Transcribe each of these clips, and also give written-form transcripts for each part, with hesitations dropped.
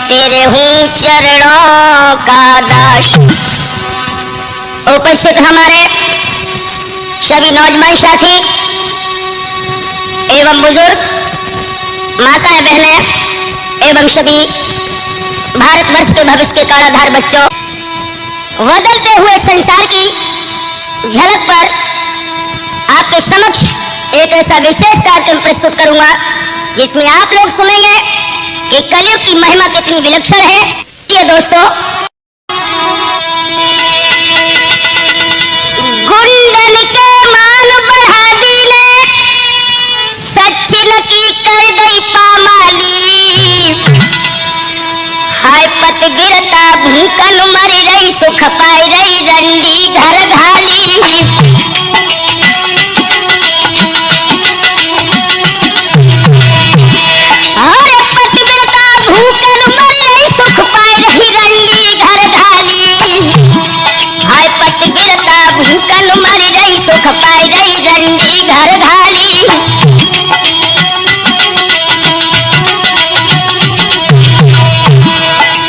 तेरे हूँ चरणों का दास। उपस्थित हमारे सभी नौजवान साथी एवं बुजुर्ग, माताएं, बहनें एवं सभी भारतवर्ष के भविष्य के काराधार बच्चों, बदलते हुए संसार की झलक पर आपके समक्ष एक ऐसा विशेष कार्यक्रम प्रस्तुत करूंगा जिसमें आप लोग सुनेंगे कि कलयुग की महिमा कितनी विलक्षण है। ये दोस्तों, गुंडन के मान बढ़ा दी ने, सचिन की कर गई पामाली। हाय पत गिरता भूकन मरी रही, सुख पाई रही रंडी घर घाली। सुख पाई रही रंडी घर घाली।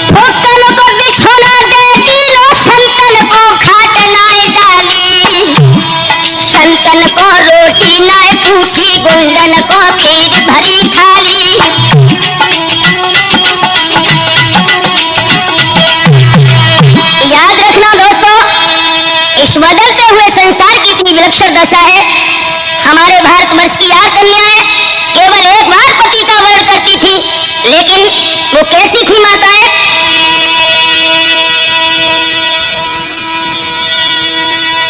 ठोकन को बिछोना दे दिलो, संतन को खाट नाय डाली। संतन को रोटी नाय पूछी, गुंडन को खीर भरी थाली। याद रखना दोस्तों, इस बदलते हुए संसार की इतनी विलक्षण दशा है। हमारे भारतवर्ष की यह कन्याएं केवल एक बार पति का वर्ण करती थी, लेकिन वो कैसी थी माताएं?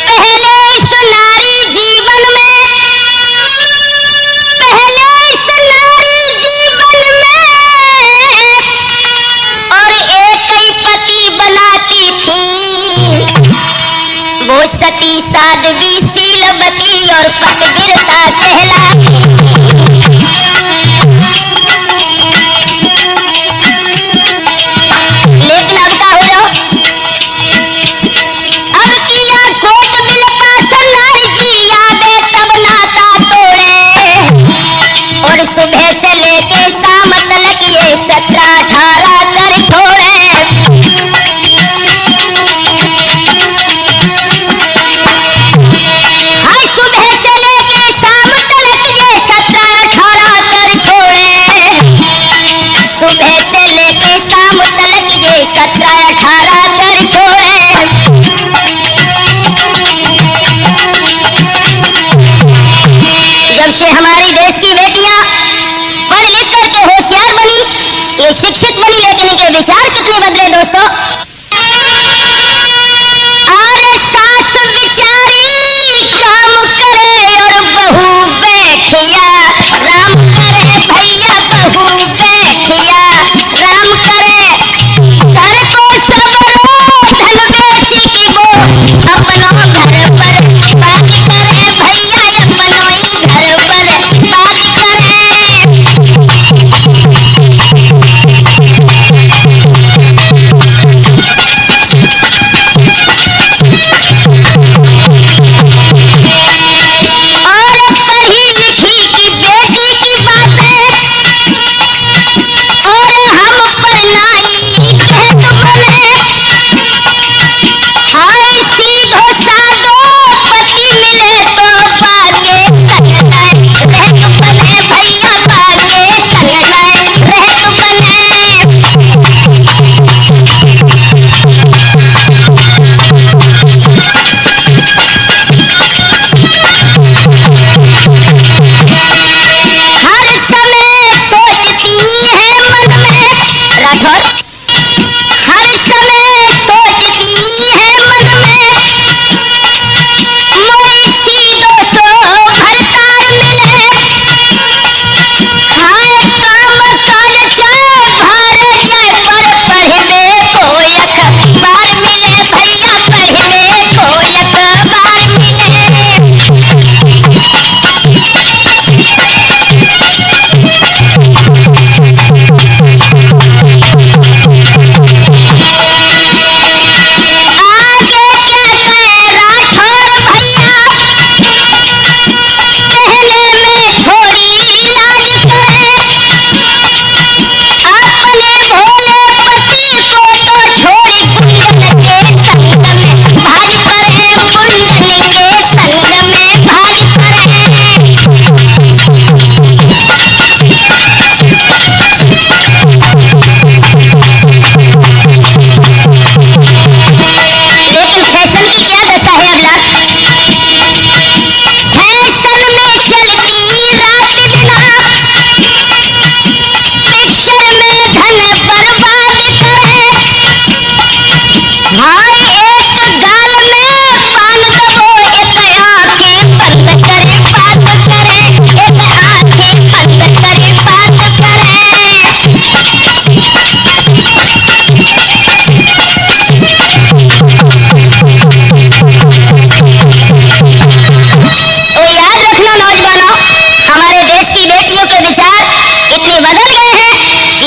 पहले इस नारी जीवन में, पहले इस नारी जीवन में और एक ही पति बनाती थी। वो सती साध्वी शीलवती और पतिव्रता कहलाती। लेकिन अब का हो जाओ, अब किया कोट बिल पास नारी की यादें तब नाता तोड़े। और सुबह से लेके शाम तक ये 17-18 कर छोड़े। सुबह से लेके शाम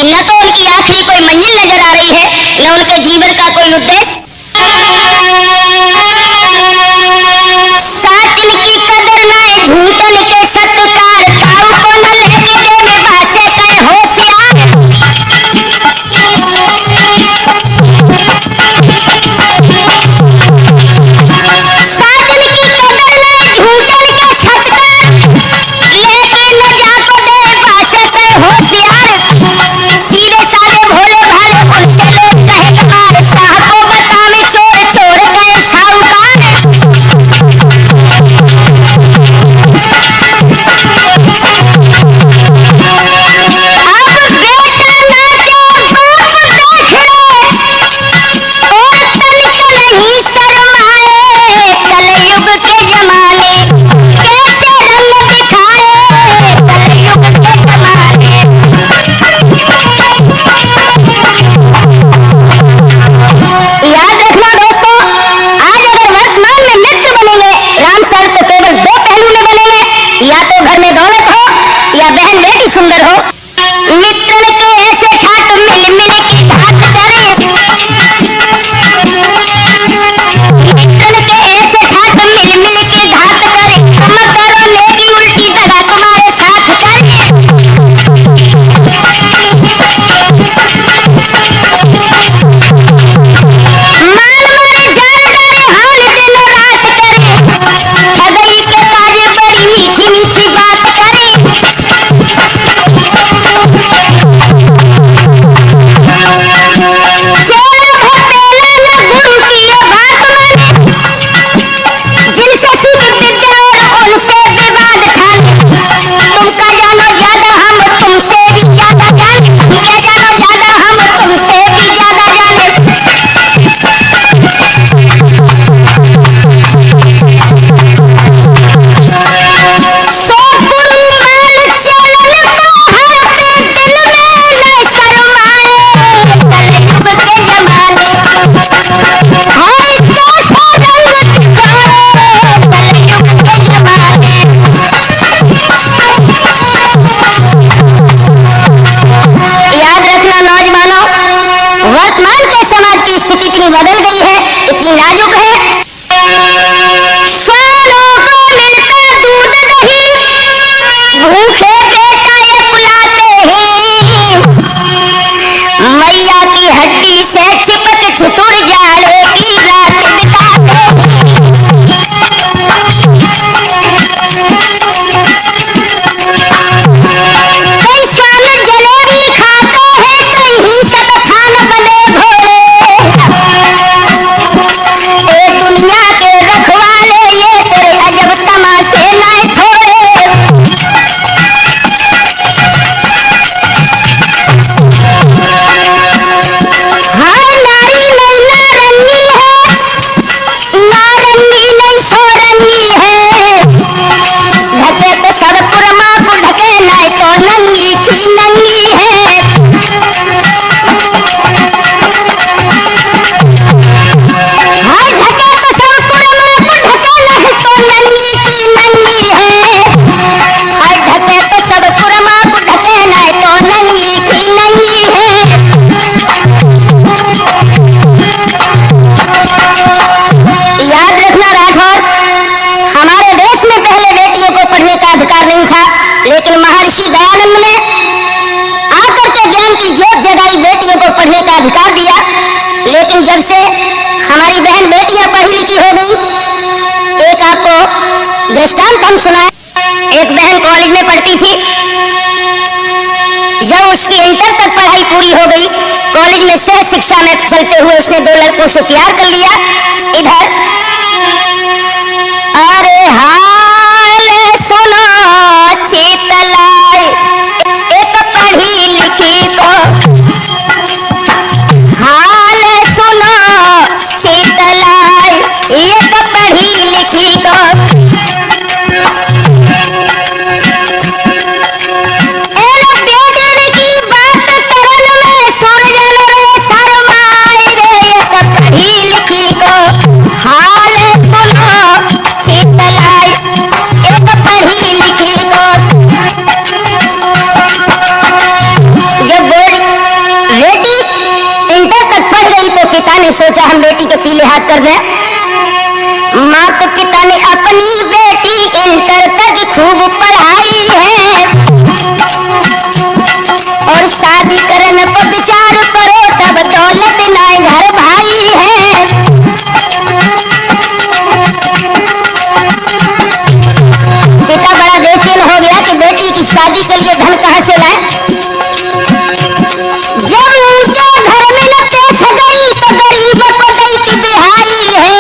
कि न तो उनकी आखिरी कोई मंजिल नजर आ रही है, न उनके जीवन का कोई उद्देश्य। साचन की कदर न है झूठन के सत्कार, काऊ को न लेके देवे बासे कहे होशियार। साचन की कदर न है झूठन के सत्कार, लेके न जाको देवे बासे कहे होशियार। सीधे साधे भोले भाले उनसे लोग कहे कमार, साहब को बतावे चोर चोर कहे साहूकार। सुंदर हो मित्रन के ऐसे ठाट मिल मिल की घात करे, मित्रन के ऐसे ठाट मिल मिल की घात करे, तुम करो नेकी उल्टी दगा तुम्हारे साथ करे। माल मारे जानदारे हाल दिन रात करे, ठगई के काजे बड़ी मीठी मीठी बात करे। जिनसे सीखी विद्या और उनसे विवाद ठाने, तुमका जानो ज्यादा हम तुमसे भी ज्यादा जाने, तुमका जानो ज्यादा हम तुमसे भी ज्यादा जाने। सो गुरुमान चलन को हर पे दिल में न शर्माए, कलयुग के जमाने होए तो रंग दिखाए, कलयुग के जमाने। याद रखना नौजवानों, वर्तमान के समाज की स्थिति इतनी बदल गई है, इतनी नाजुक है। सारों को मिलता दूध दही, भूखे बेटा ये बुलाते ही, मैया की हड्डी से चिपट चतुर जाले की रात बिताते ही। कई श्वान जलेबी खाते हैं, कहीं सब खान बने भोले, ए दुनिया के रखवाले ये तेरे अजब तमाशे न छोड़े। हाँ नारी नहीं नारंगी है, नारंगी नहीं छोरंगी है, ढके तो सब कुरमा को ढके नहीं तो नंगी की नंगी है। हाँ ढके तो सब कुरमा को ढके नहीं तो नंगी की नंगी है, हाँ ढके तो सब कुरमा को ढके नहीं तो नंगी की नंगी है। याद रखना राठौर, हमारे देश में पहले बेटियों को पढ़ने का अधिकार नहीं था, लेकिन महर्षि दयानंद ने आकर के ज्ञान की ज्योत जगाई, बेटियों को पढ़ने का अधिकार दिया। लेकिन जब से हमारी बहन बेटियां पढ़ी लिखी हो गई, एक आपको दृष्टांत हम सुनाए। एक बहन कॉलेज में पढ़ती थी, जब उसकी इंटर तक पढ़ाई पूरी हो गई, कॉलेज में सह शिक्षा में चलते हुए उसने 2 लड़कों से प्यार कर लिया। इधर अरे हाल सुनो चीतलाई, एक पढ़ी लिखी को हाल सुनो चीतलाई, एक पढ़ी लिखी को। हाल सुनो क्या हम बेटी के पीले हाथ कर दें? माता पिता ने अपनी बेटी इंटर तक खूब पढ़ाई है और शादी करने को विचार करो तब दौलत नाय घर भाई है। पिता बड़ा बेचैन हो गया कि बेटी की शादी के लिए धन कहां से लाए। जब ऊंचे घर में न पेश गई तो गरीब को गई की बिहाई है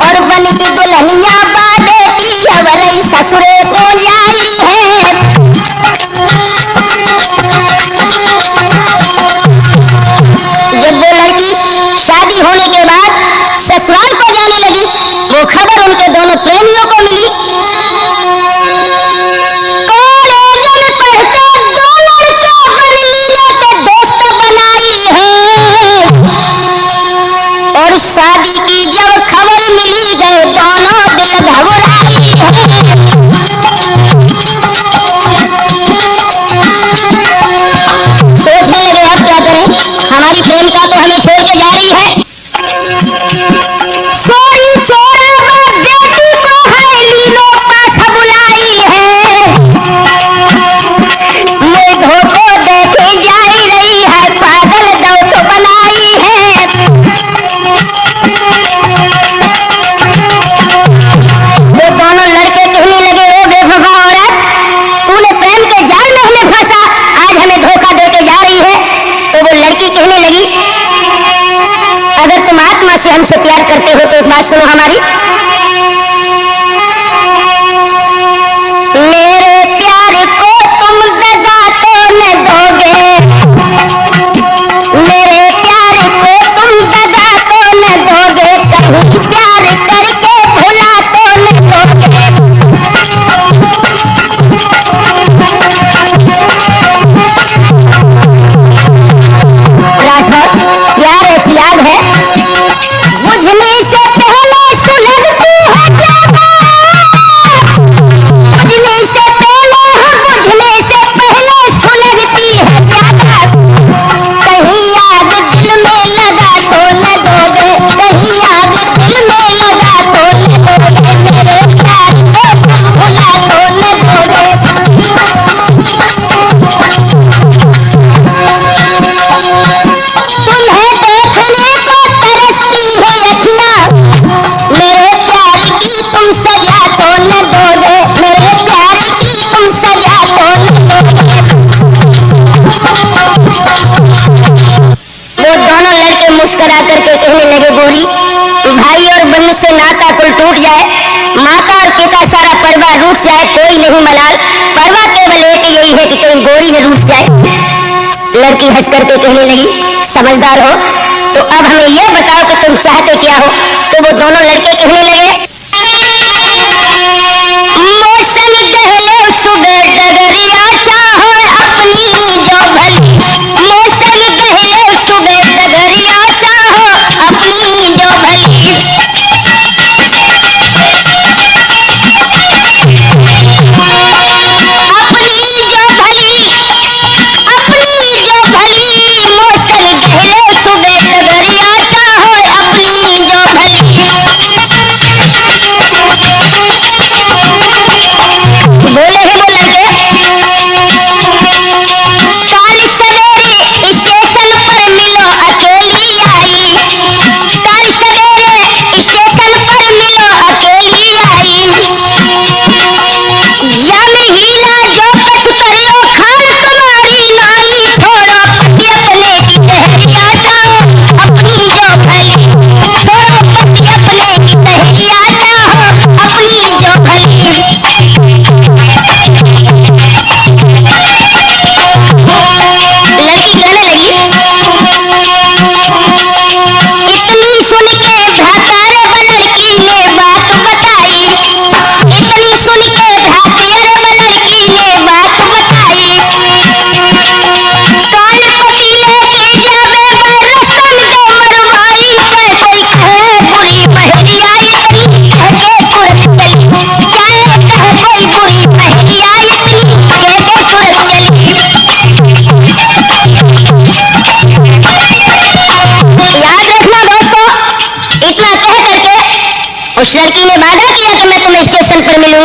और बन की दुल्हनिया बाबे की अवरई ससुरे को जाई है। जब वो लड़की शादी होने के बाद ससुराल को जाने लगी, वो खबर उनके दोनों प्रेमियों को मिली। कॉलेज में पढ़ते दो लड़के बनीले के दोस्त बनाई है और शादी की जब खबर मिली गए दोनों दिल घबराई है। सोचने लगे अब क्या करें, हमारी प्रेमिका तो हमें छोड़ के जा रही है। सोई छोड़ बेटी को है लीलो पास बुलाई है, ये धोखो देखे जाई रही है पागल दो तो बनाई है। वो दोनों लड़के कहने लगे ओ बेवफा औरत, तूने प्रेम के जाल में हमें फंसा, आज हमें धोखा देके जा रही है। तो वो लड़की कहने लगी अगर तुम आत्मा से हमसे प्यार करते हो तो एक बात सुनो हमारी। मेरे प्यार को तुम दगा तो न दोगे, मेरे प्यार को तुम दगा तो न दोगे, कहीं प्यार करके भुला तो न दोगे। राठौर प्यार ऐसी याद है बुझने से पहले सुलगती है ज्यादा, बुझने से पहले सुलगती है ज्यादा, कहीं आग दिल में लगा तो न दोगे, कहीं आग दिल में लगा तो न दोगे, मेरे प्यार को तुम भुला तो न तुम्हें देखने को तरसती है अखियां, मेरे प्यार की तुम सजा तो न दोगे, मेरे प्यार की तुम सजा तो न दोगे। वो दोनों लड़के मुस्कुरा करके कहने लगे गोरी, भाई और बहन से नाता कुल टूट जाए, माता और पिता सारा परिवार रूठ जाए, कोई नहीं मलाल, परवाह केवल एक यही है कि कहीं गोरी न रूठ जाए। लड़की हंस करके कहने लगी समझदार हो तो अब हमें यह बताओ कि तुम चाहते क्या हो। तो वो दोनों लड़के कहने लगे मौसम दहलो सुबह डगरिया चाहो अपनी जो भली, मौसम दहलो सुबह डगरिया चाहो अपनी जो भली, मौसम दहलो सुबह डगरिया चाहो अपनी जो भली।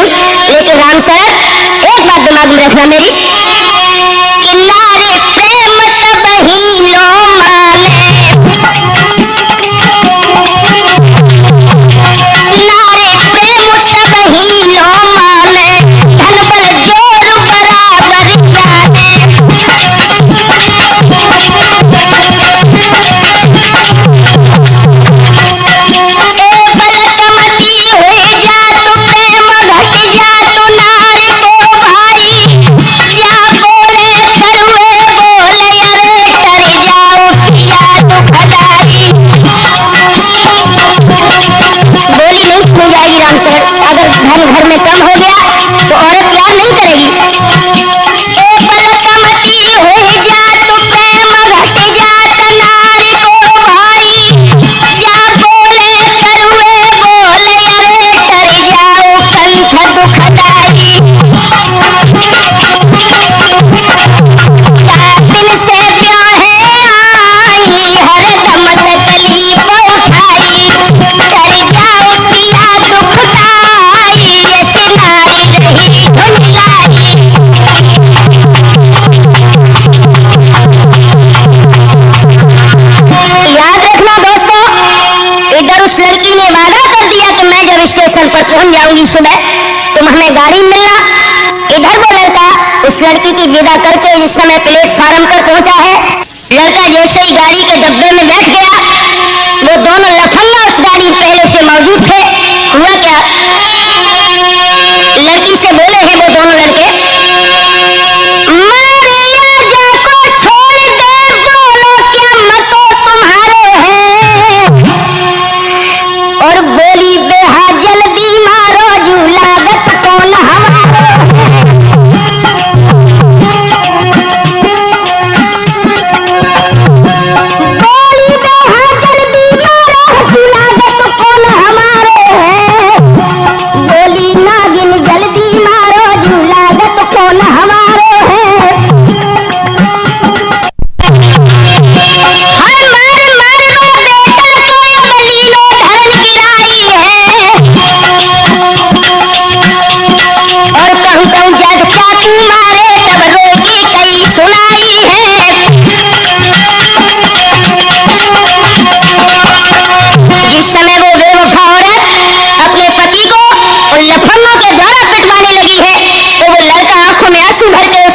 लेकिन राम शरण एक बात दिमाग में रखना मेरी, कि नारे प्रेम तबही लो माने, नारे प्रेम तबही लो माने, धन बल जोर बराबर जाने, धन घर में कम हो गया तो औरत प्यार नहीं करेगी। लड़की ने वादा कर दिया कि मैं जब स्टेशन पर पहुंच जाऊंगी सुबह तुम हमें गाड़ी मिलना। इधर वो लड़का उस लड़की की विदा करके इस समय प्लेटफार्म पर पहुंचा है। लड़का जैसे ही गाड़ी के डब्बे में बैठ गया, वो दोनों लफंगा उस गाड़ी पहले से मौजूद थे। हुआ क्या, लड़की से बोले हैं वो दोनों लड़के,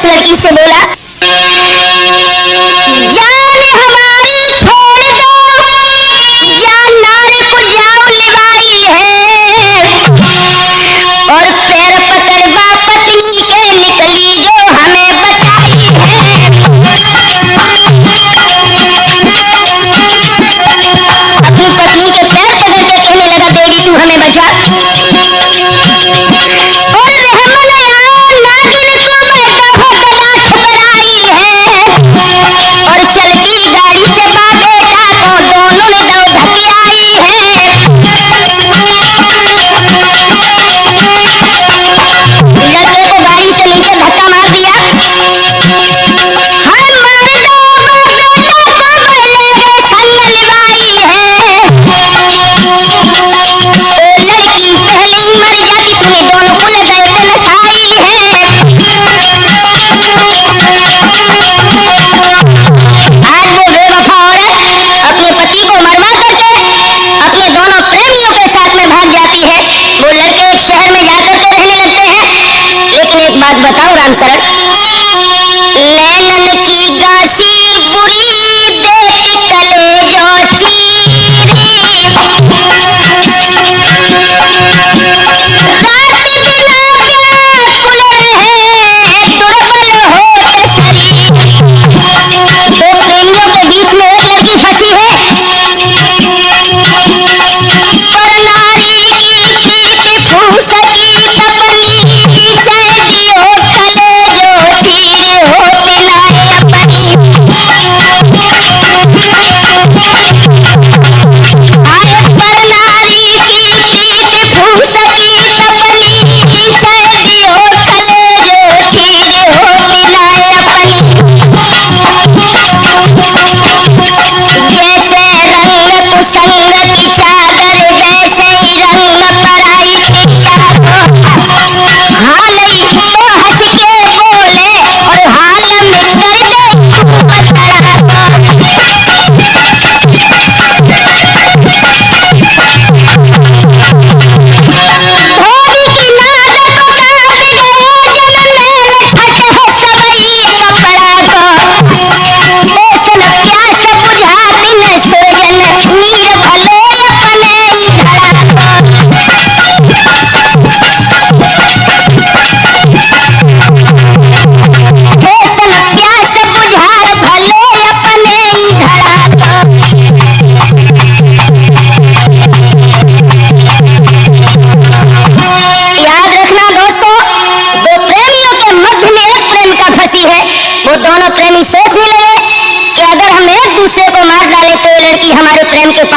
लड़की से बोला, जान हमारी छोड़ दो या नार को जाओ लिवाई है, और पैर पकड़वा पत्नी के निकली जो हमें बचाई है। अपनी पत्नी के पैर पकड़ के कहने लगा, बेटी तू हमें बचा। बात बताओ राम शरण, नैनन की गासी बुरी देख कलेजो चीरी, गासी बिना कुल रहे दुर्बल होत शरीर। दो प्रेमियों के बीच में एक लड़की फंसी है, पर नारी की पीठ फूसकी तपनी जय दियो कलेजो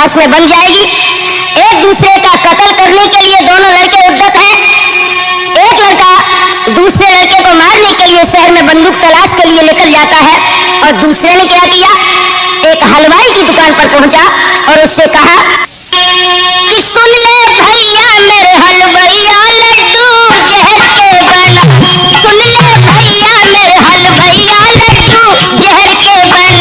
आपस में बन जाएगी। एक दूसरे का कत्ल करने के लिए दोनों लड़के उद्यत हैं। एक लड़का दूसरे लड़के को मारने के लिए शहर में बंदूक तलाश के लिए लेकर जाता है और दूसरे ने क्या किया, एक हलवाई की दुकान पर पहुंचा और उससे कहा कि सुन ले भैया मेरे हलवैया लड्डू जहर के बना, सुन ले भैया मेरे हलवैया लड्डू जहर के बना।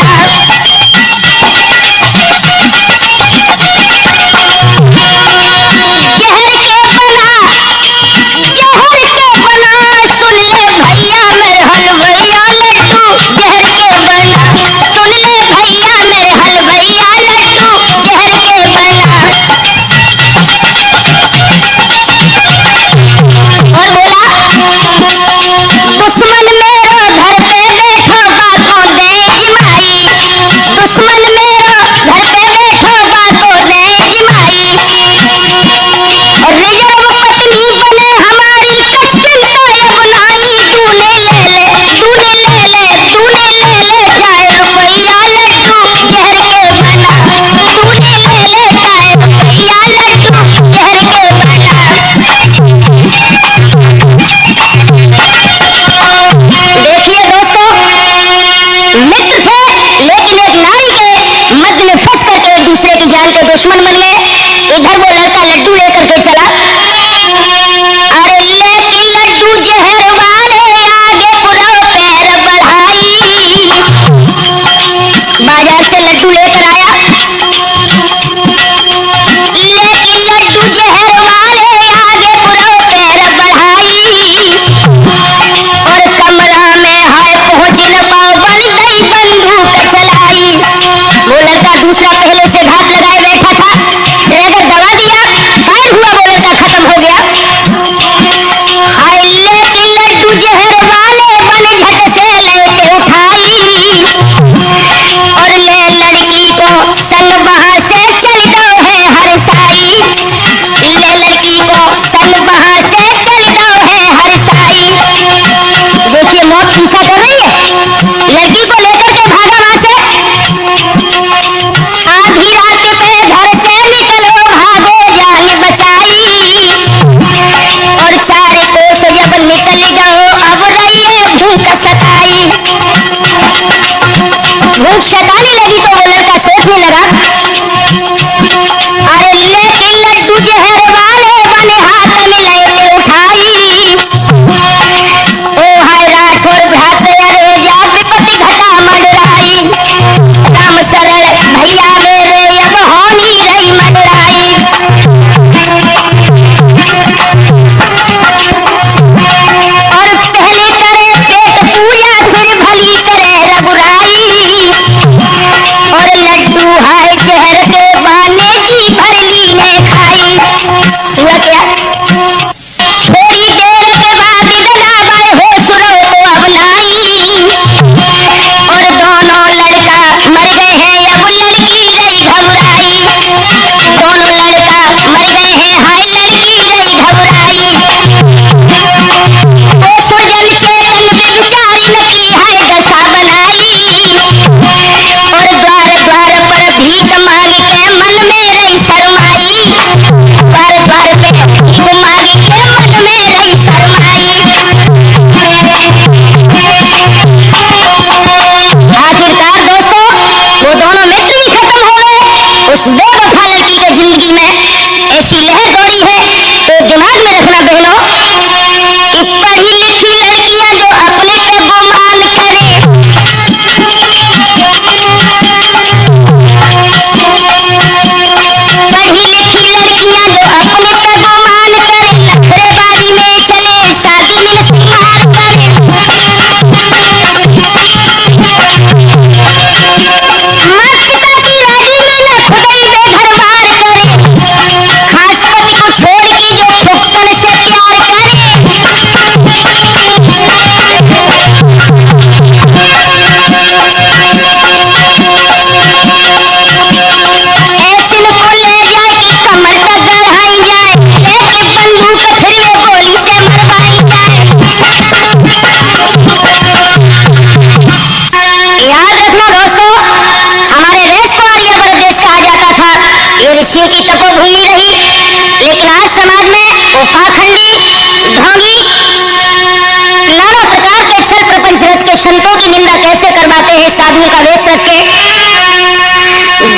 ये साधुओं का वेश रख के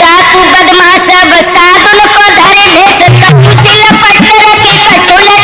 डाकू बदमाश सब साधुन को धरे भेष कछु सिल पत्थर की कछु लटकाए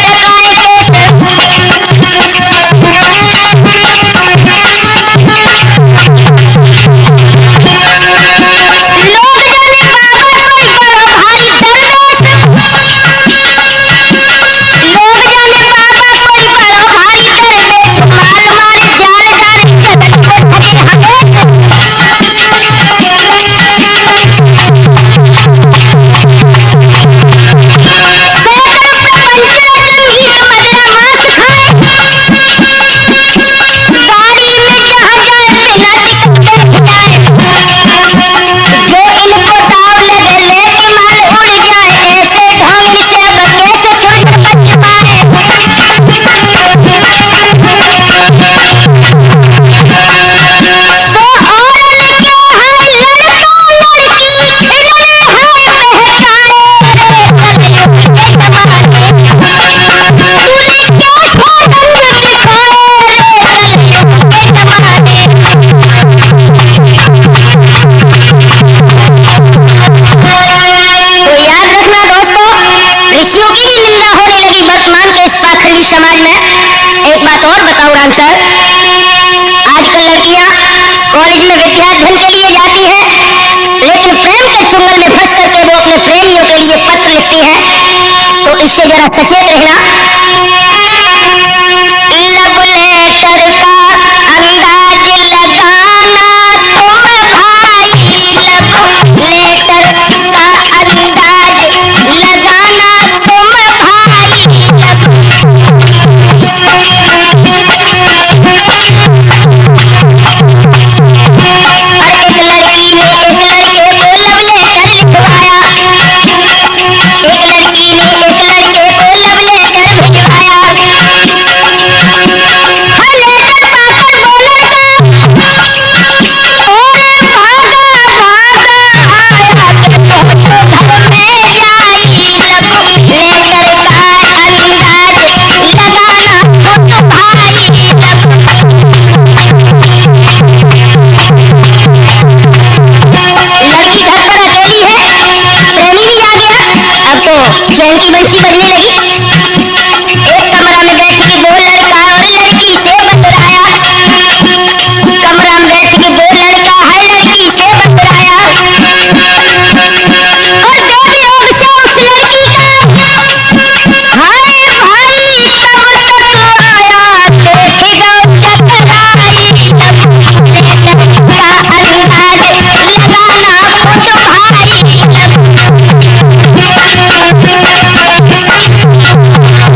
केस समाज में। एक बात और बताओ राम सर, आजकल लड़कियां कॉलेज में विद्याध्ययन के लिए जाती हैं, लेकिन प्रेम के चुंगल में फंस करके वो अपने प्रेमियों के लिए पत्र लिखती हैं, तो इससे जरा सचेत रहना। लव लेटर का अंदाज लगाना तुम भाई, लव लेटर का अंदाज लगाना तुम भाई, जैन की बंशी बजने लगी। एक कमरा में बैठ के दो लड़का और लड़की से बतराया, कमरा में बैठ के दो लड़का है लड़की से बतराया, और जो भी लोग से उस लड़की का हाय भाई तब तक आया देखेगा चकराई, लेटर का अंदाज लगाना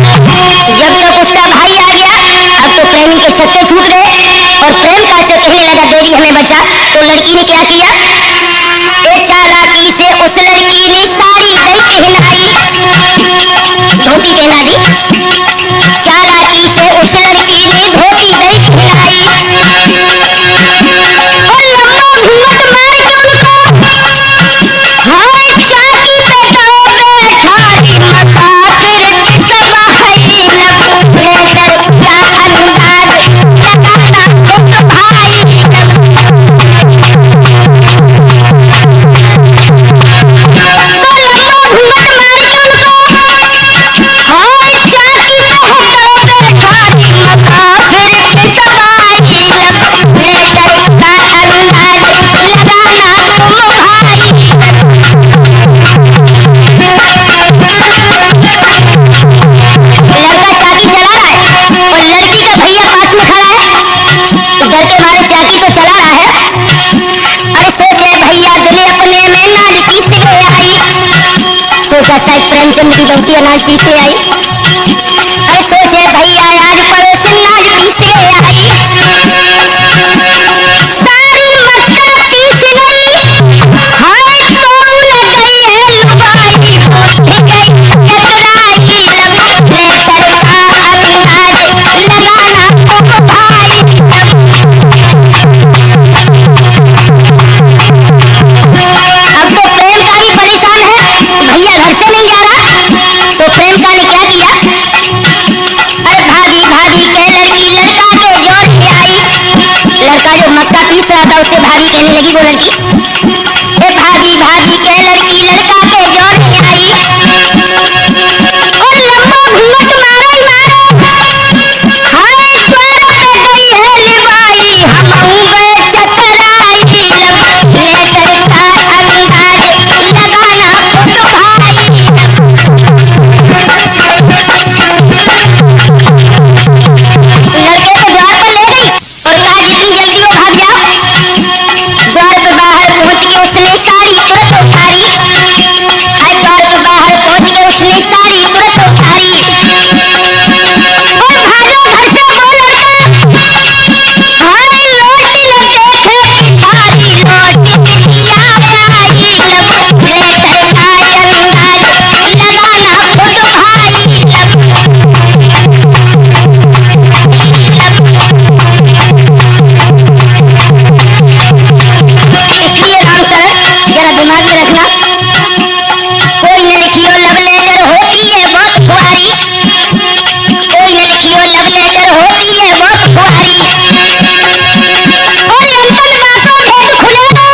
खुद भाई, जब तक उसका भाई आ गया, अब तो प्रेमी के छत्ते छूट गए और प्रेम का से कहने लगा देवी हमें बचा। तो लड़की ने क्या किया, एक चालाकी से उस लड़की ने साड़ी दई पहनाई, धोती पहना दी, चालाकी से उस लड़की ने धोती दई पहनाई, और लम्बो घूंघट मार के उनको हाय चाकी पे जाओ बैठाई, मकाफिर सब है लेटर का अंदाज लगाना खुद भाई, सोचा शायद प्रेमचंद की बंसी अनाज पीसते आई, अरे सोचे भैया आज पड़ोस नाज पीसते आई, सारी मटका पीस गई, हाय सोन गई है लुगाई, पहुंच गई कतराई, लेटर का अंदाज लगाना तुम भाई, अब तो प्रेम का भी परेशान है, भैया घर से नहीं जा रहा, तो प्रेम का ने क्या किया, भाभी कहने लगी वो लड़की, ए भाभी भाभी कह लड़की लड़का के जोड़ी आई, और लंबा घूंघट मारो हाय द्वार पे गई है लिवाई, हम गए चकराई, ले सरका अंदाज लगाया तो भाई। लड़के को द्वार पर ले गई और कहा जितनी जल्दी हो भाग जाओ। द्वार पे बाहर पहुंच के उसने साड़ी तुरंत उतारी, हाय द्वार पे बाहर पहुंच के उसने साड़ी तुरंत उतारी, और भागो घर से वो लड़का, हाय लौट न देखे पिछाड़ी, लौट किया पाई, ले सरका अंदाज लगाना खुद भाई। इसलिए राम सर जरा दिमाग में रखना, कोई न लिखियो लव लेटर होती है बहुत खुआरी, कोई न लिखियो लव लेटर होती है बहुत खुआरी, और अंतन बातों भेद खुलेगा,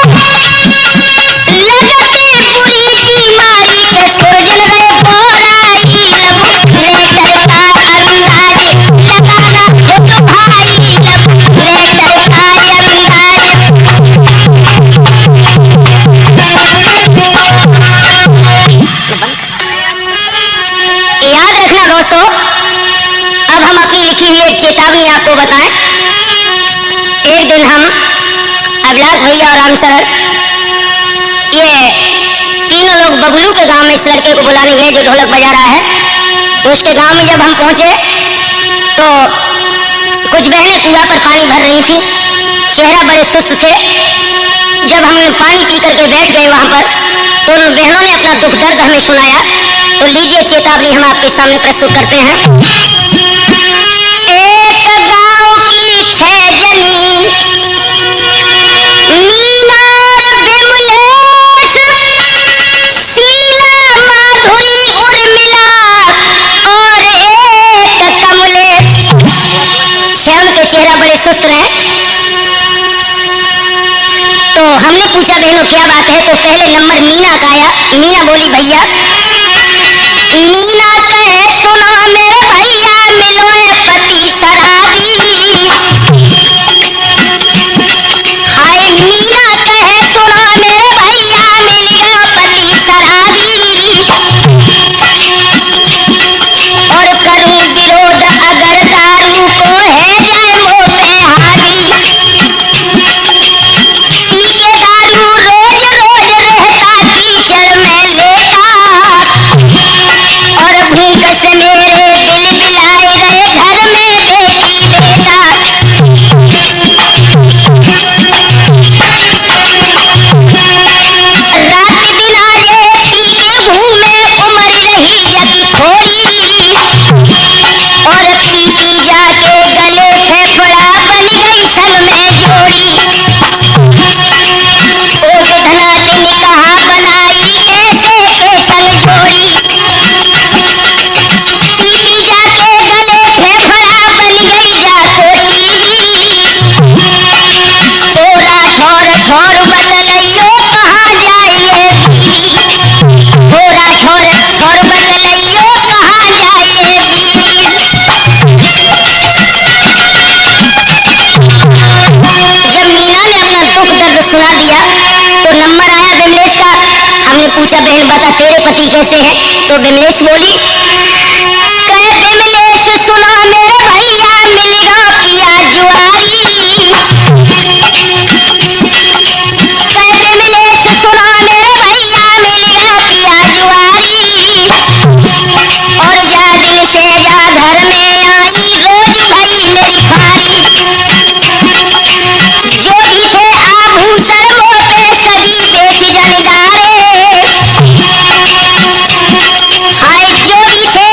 लगती बुरी बीमारी पे सुरजन गए बोराई, ले सरका अंदाज लगाना खुद भाई, ले सरका याद रखना दोस्तों। अब हम अपनी लिखी हुई एक चेतावनी आपको बताएं। एक दिन हम अभिलाष भैया और राम सर ये तीनों लोग बबलू के गांव में इस लड़के को बुलाने गए जो ढोलक बजा रहा है। तो उसके गांव में जब हम पहुंचे तो कुछ बहनें कुआं पर पानी भर रही थी, चेहरा बड़े सुस्त थे। जब हम पानी पी करके बैठ गए वहां पर तो उन बहनों ने अपना दुख दर्द हमें सुनाया। तो लीजिए चेतावनी हम आपके सामने प्रस्तुत करते हैं। एक गांव की 6 जनी मीना बिमलेश, शीला माधुरी उर्मिला और एक कमलेश। 6 के चेहरा बड़े सुस्त रहे। तो हमने पूछा बहनों क्या बात है, तो पहले नंबर मीना का आया। मीना बोली भैया, मीना कहे सुनो मेरे भैया मिलोए पति शराबी, हाय मीना कहे सुनो मेरे भैया मिलेगा पति शराबी, और करूं विरोध अगर दारू को है जाए वो पे हावी, पी के दारू रोज रोज रहता कीचड़ में लेटा, और भूख से मेरे दिल बिलाई गए घर में बेटी बेटा। रात दिन आजे पी के घूमे उम्र रही जगी थोड़ी, और पीती जाके गले फेफड़ा बन गई संग में जोड़ी। ओ ये धनादनी कहाँ बनाई ऐसे के संग जोड़ी, पीती जाके गले फेफड़ा बन गई जाको टीवी। ओ राठौर ठौर बतलैयो कहाँ जाइए बीवी, ओ राठौर ठौर बतलैयो कहाँ जाइए बीवी। जब मीना ने अपना दुख दर्द सुना दिया तो नंबर आया बिमलेश का। हमने पूछा बहन बता तेरे पति कैसे हैं, तो बिमलेश बोली, कहे बिमलेश सुनो मेरे भैया मिलेगा पिया जुआरी, कहे बिमलेश सुनो मेरे भैया मिलेगा पिया जुआरी, और जा दिन से जा घर में आई रोज भई मेरी फारी, जो भी थे आभूषण मोटे सभी बेच जन डाले, हाय जो भी थे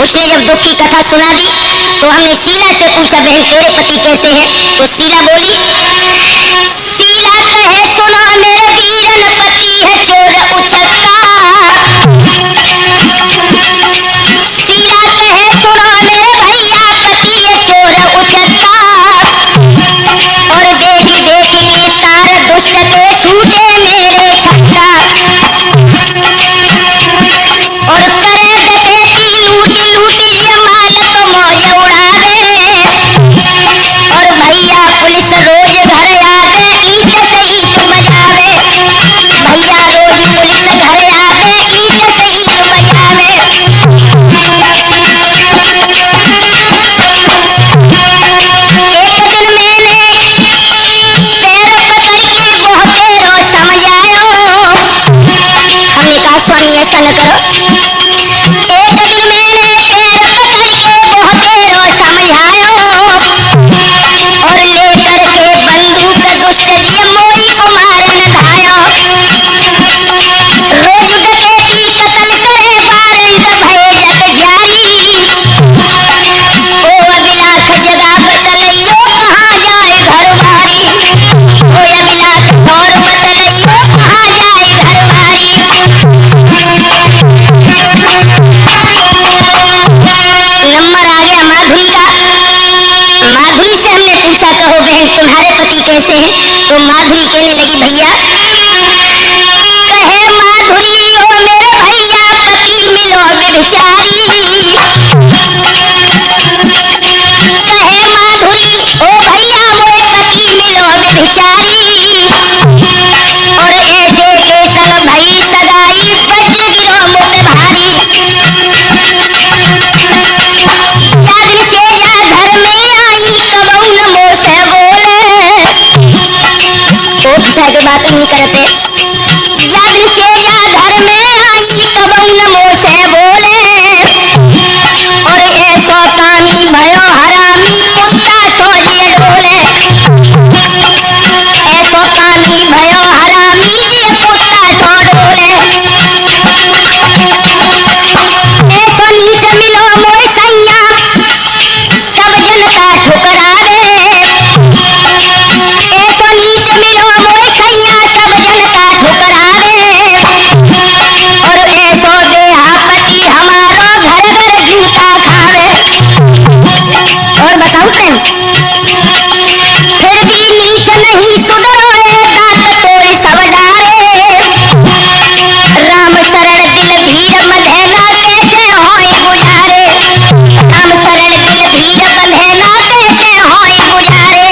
उसने जब दुख की कथा सुना दी तो हमने शीला से पूछा, बहन तेरे पति कैसे हैं? तो शीला बोली, शीला कहे सुना मेरे वीरन पति है चोर उचक्का। शीला कहे सुना मेरे भैया पति है चोर उचक्का। और देखी देखी के तार दुष्ट के छूटे मेरे छक्का। और करे डकैती लूटी लूटी जमाल को मौज उड़ावे। और भैया पुलिस रोज घर आवे ईट से ईट बजावे। भैया रोज पुलिस घर आवे ईट से ईट बजावे। एक दिन मैंने पैर पकड़ के बहुतेरो समझायो। हमने कहा स्वामी ऐसा न करो। एक दिन मैंने पैर पकड़ के बहुतेरो समझायो। और लेकर के बंदूक दुष्ट जी मोई को मारन धायो। रोज डकैती कत्ल करे वारंट भय जग जारी। ओ अबिला खचदा बतलइयो कहाँ जाए घर बारी। ओ अबिला खचौर बतलइयो कहाँ जाए घर बारी। नंबर आ गया माधुरी का। माधुरी से हमने पूछा, कहो बहन तुम्हारे पति कैसे हैं? तो माधुरी कहने लगी, भैया कहे माधुरी ओ मेरे भैया पति मिलो विभिचारी। कहे माधुरी ओ भैया मोए पति मिलो विभिचारी। और ऐसे के संग भई सगाई वज्र गिरो मुख भारी। जा दिन से जा घर में आई कबहू न मोर से बोले। कोट के बात नहीं करते। जा दिन से जा घर में आई कबहू न मोर से बोले। और ऐसो कामी भयो हरामी कुत्ता सोजिए डोले। ऐसो कामी भयो हरामी ये कुत्ता सो डोले। ऐसो नीच मिलो मोय सैया सब जन का ठुकरावे। ऐसो नीच मिलो मोय सैया सब जन का ठुकरावे। और ऐसो देहापति हमारो घर घर जूता खावे। और बताऊं प्रेम, फिर भी नीच नहीं सुधरोए दांत तोड़े सब डारे। राम शरण दिल भीड़ बंधेना कैसे होए गुजारे। राम शरण दिल भीड़ बंधेना कैसे होए गुजारे।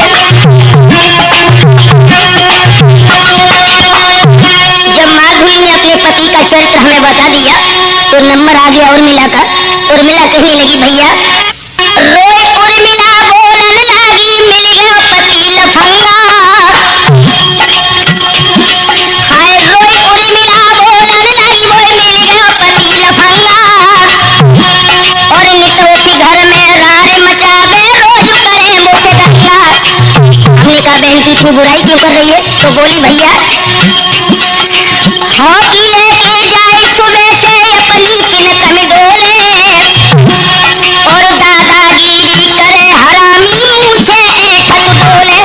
जब माधुरी ने अपने पति का चरित्र हमें बता दिया तो नंबर आ गया उर्मिला का। उर्मिला कहने लगी, भैया रोए उर्मिला बोलन लागी मेरा पति लफंगा। हाय रोए उर्मिला बोलन लागी वो मेरा पति लफंगा। और नितो की घर में रार मचावे रोज करे मुझसे दंगा। हमने कहा बहन तू इतनी बुराई क्यों कर रही है? तो बोली, भैया हौकी लेके जाए सुबह से अपनी पिनक में डोले। और दादागिरी करे हरामी मुझे खत बोले।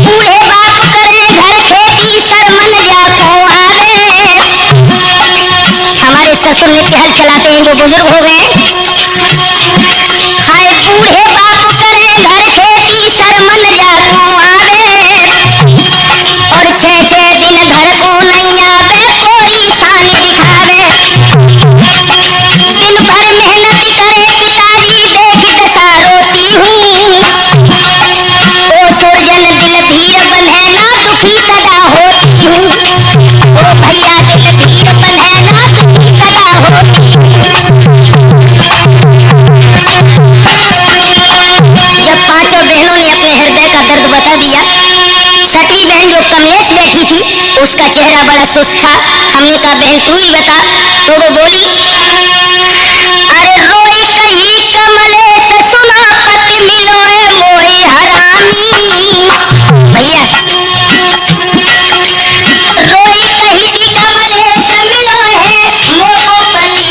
बूढ़े बाप करे घर खेती शर्मन जाको आवे। हमारे ससुर ने चहल चलाते हैं, वो बुजुर्ग हो गए। हाय बूढ़े बाप करे घर खेती शर्मन जाको आवे। और 6-6 दिन घर को नहीं आवे कोई शान दिखावे। दिन भर मेहनत करे पिताजी देख दशा रोती हूँ। ओ सुरजन दिल धीर बंधेना दुखी सदा होती हूँ। ओ भैया दिल धीर बंधेना दुखी सदा होती हूँ। जब पांचों बहनों ने अपने हृदय का दर्द बता दिया, छठी बहन जो कमलेश बैठी थी उसका चेहरा बड़ा सुस्त था। हमने कहा बहन तू ही बता। तो वो बोली, अरे रोई कही कमलेश सुना पति मिलोए मोई हरामी। भैया रोई कही थी कमलेश मिलो है मोरो पति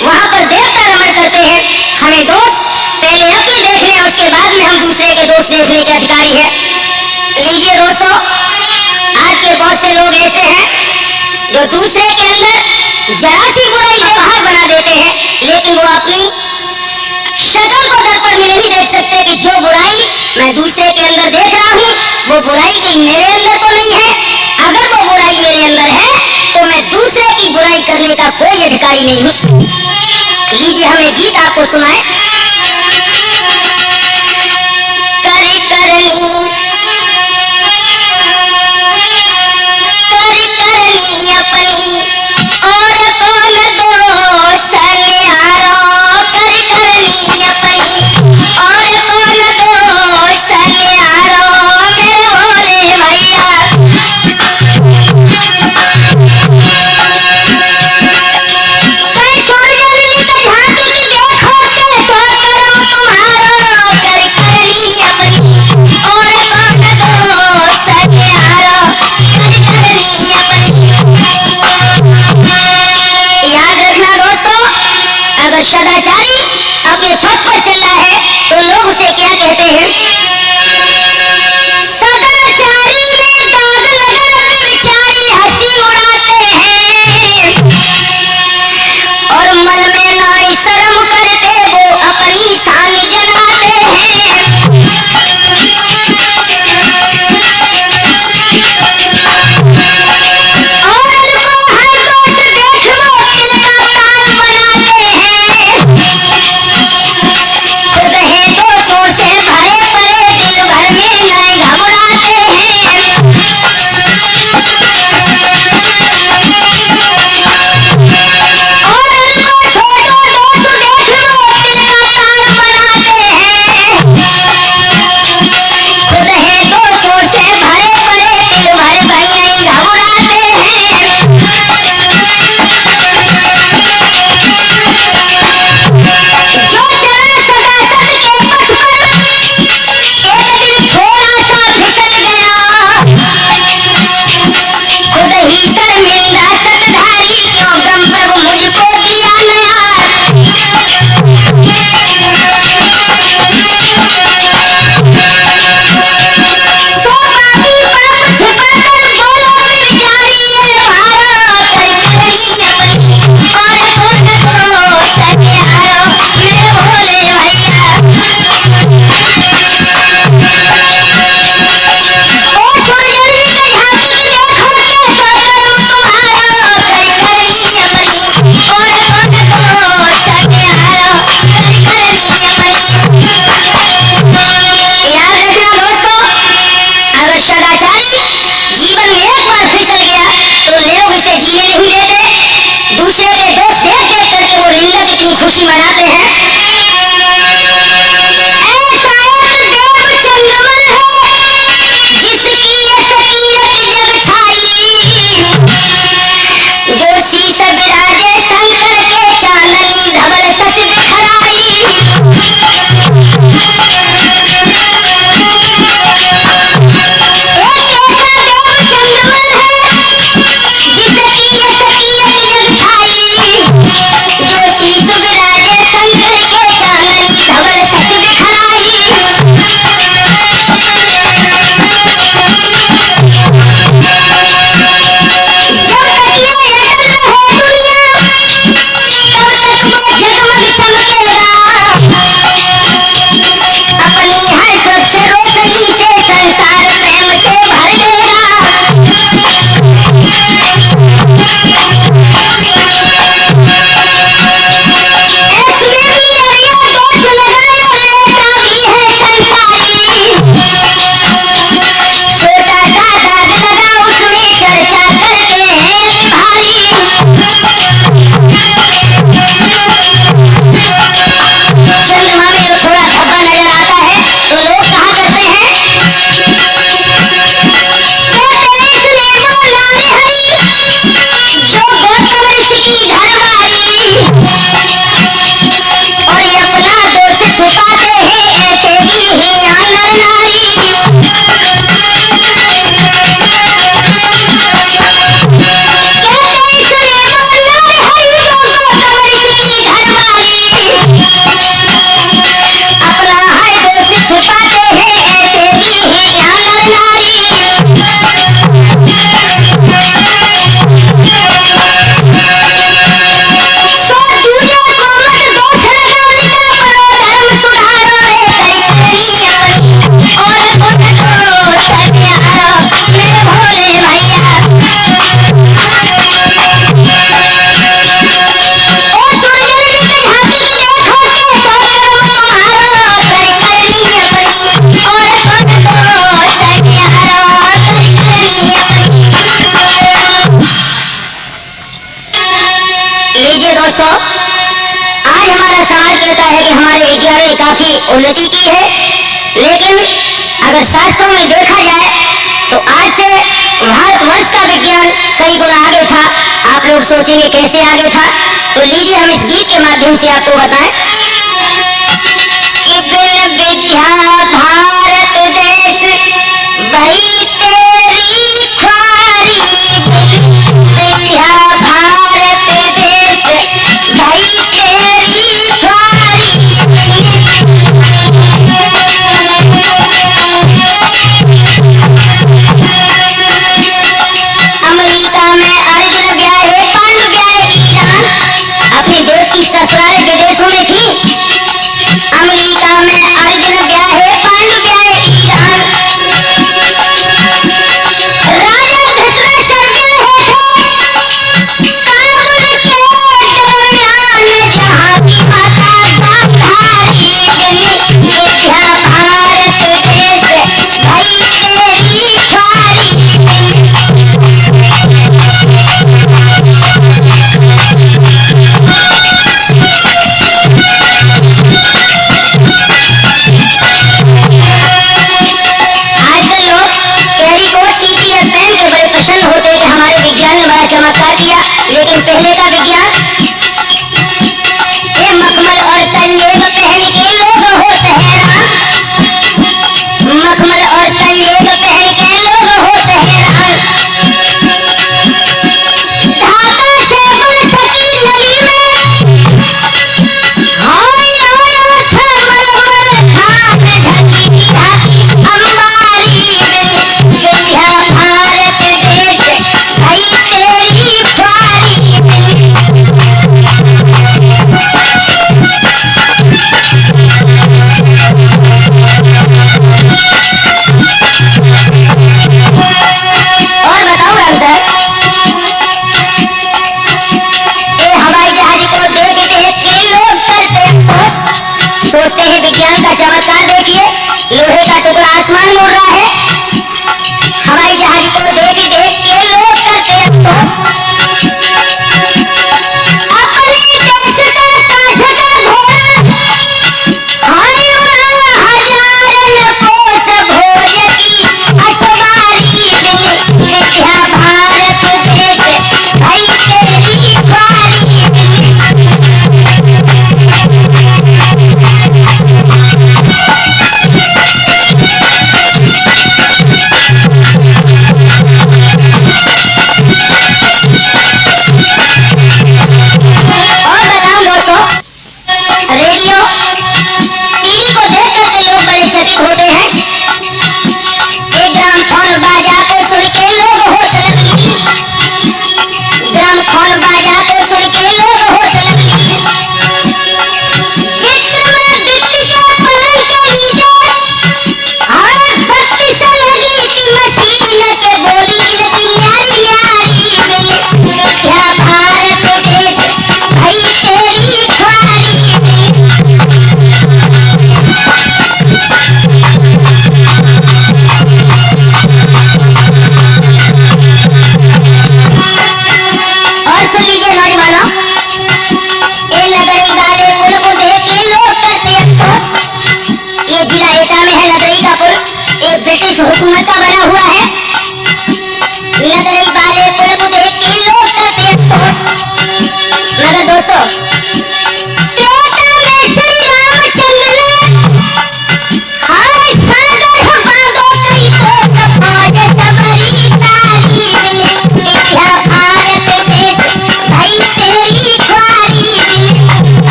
वहां पर देवता रमण करते हैं। हमें दोष पहले अपने देखने हैं, उसके बाद में हम दूसरे के दोष देखने के अधिकारी है। लीजिए दोस्तों, आज के बहुत से लोग ऐसे हैं जो दूसरे के अंदर जरा सी बुराई व्यवहार बना देते हैं, लेकिन वो अपनी शक्ल को दर्पण में नहीं देख सकते कि जो बुराई मैं दूसरे के अंदर देख रहा हूँ वो बुराई कहीं मेरे अंदर तो नहीं है। अगर वो बुराई मेरे अंदर है तो मैं दूसरे की बुराई करने का कोई अधिकारी नहीं हूँ। लीजिए हमें गीत आपको सुनाए। सदाचारी अपने पथ पर चल रहा है तो लोग उसे क्या कहते हैं? सदाचारी में दाग लगा बेचारी हंसी उड़ाते हैं और मन में नाई शर्म करते वो अपनी शान जगाते हैं। और उनको हर दोस्त देख वो दिल का ताल बनाते हैं। खुद है दोषों से भरे पड़े दिल भर में नए घबराते हैं। और उनको छोटो दोष देख लो दिल का ताल बनाते हैं। खुद है दोषों से भरे पड़े दिल भर भाई नहीं घबराते हैं। जो चला सदा सत के पथ पर एक दिन थोड़ा सा फिसल गया, खुद ही शर्मिंदा सतधारी क्यों गम प्रभु मुझको दिया नया। सो पापी पाप छिपाकर बोलो फिर जारी है भारो कर करनी अपनी और कौन को सके हारो मेरे भोले भैया। ओ सोजनी के झांकी देखो कैसा करूं तुम्हारो कर करनी अपनी और कौन को सके हारो कर करनी अपनी। याद रखना दोस्तों, अगर सदाचारी जीवन में एक बार फिसल गया तो लोग उसे जीने नहीं देते। दूसरे के दोष देख देख करके वो निंदक इतनी खुशी मनाते हैं। ऐसा एक देव चंद्रमा है जिसकी ये शकीयत जग छाई, जो शीश विराजे शंकर के चांदनी धवल शशि बिखराई। जिसकी ये शकीयत जग छाई, जो शीश विराजे शंकर आज हमारा समाज कहता है कि हमारे विज्ञान ने काफी उन्नति की है, लेकिन अगर शास्त्रों में देखा जाए तो आज से भारतवर्ष का विज्ञान कई गुना आगे था। आप लोग सोचेंगे कैसे आगे था, तो लीजिए हम इस गीत के माध्यम से आपको बताएं।